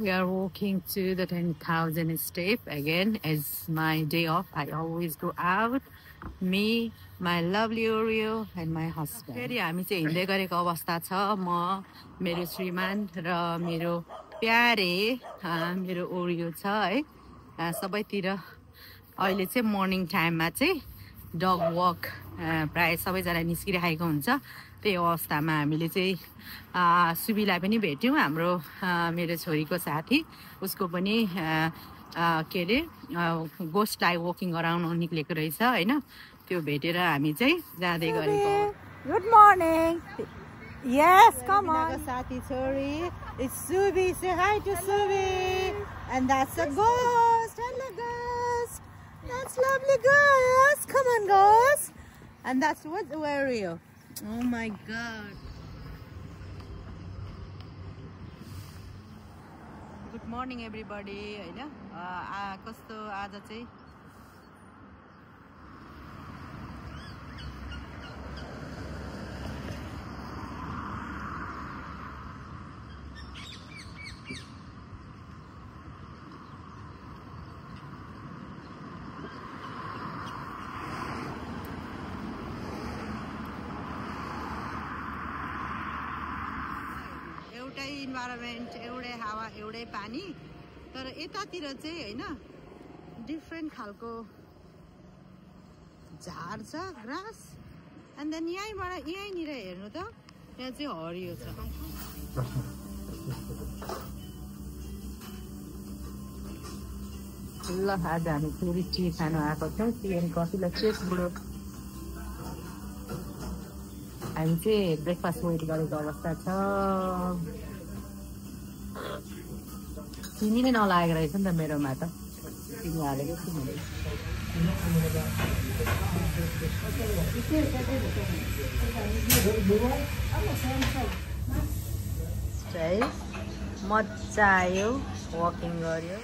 We are walking to the 10,000 step again as my day off. I always go out. Me, my lovely Oreo, and my husband. फेरि हामी चाहिँ हिँड्दै गरेको अवस्था छ म मेरो श्रीमान र मेरो प्यारे मेरो ओरियो छ है सबैतिर अहिले चाहिँ मर्निङ टाइममा चाहिँ डग वक प्राय सबैजना निस्किरहेको हुन्छ त्यही अवस्थामा हामीले चाहिँ सुबिलाई पनि भेट्यौँ हाम्रो मेरो छोरीको साथी उसको पनि के अरे गोस्टलाई वकिङ अराउन्ड निक्लेको रहेछ हैन त्यो भेटेर हामी चाहिँ जाँदै गरेको good morning Yes, come on. Sati Chori. It's Subi. Say hi to Subi. And that's a ghost. Hello, ghost. That's lovely ghost. Come on, ghost. And that's what Oreo. Oh my God. Good morning, everybody. हैन कस्तो आज चाहिँ एउटै environment एउटै हावा एउटै पानी तर यतातिर चाहिँ हैन डिफ्रेन्ट खालको झार छ ग्रास एन्ड देन यहीँनिर हेर्नु त यहाँ चाहिँ हरियो छ ल आज हामी फेरि टी खानु आएको छौँ टी एन्ड कफीलाई चेस बुढो हामी चाहिँ ब्रेकफास्ट वेट गरेको अवस्था छ चिनी नै नलागेको रहेछ नि त मेरोमा त चिनी हालेको छु मैले मजा आयो वकिङ गर्यो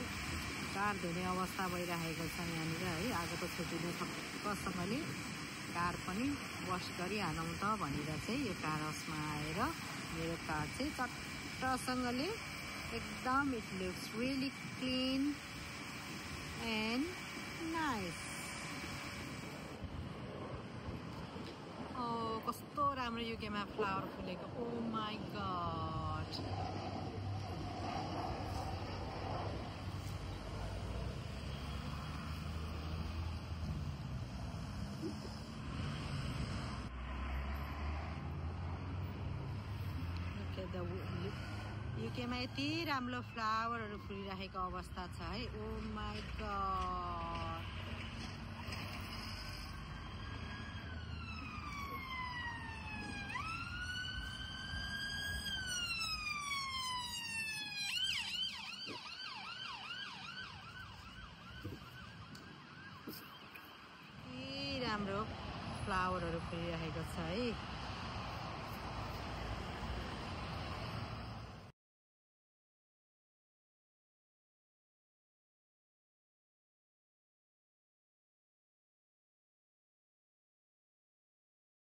कार धुने अवस्था भइरहेको छ यहाँनिर है आजको छुट्टीले ठक्कसँगले कार पनि वास गरिहालौँ त भनेर चाहिँ यो कार हाउसमा आएर मेरो कार चाहिँ चट्टसँगले एकदम it looks really clean and nice कस्तो राम्रो युकेमा फ्लावर फुलेको ओ माई गॉड युकेमा यति राम्रो फ्लावरहरू फुलिरहेको अवस्था छ है ओ माई गॉड यति राम्रो फ्लावरहरू फुलिरहेको छ है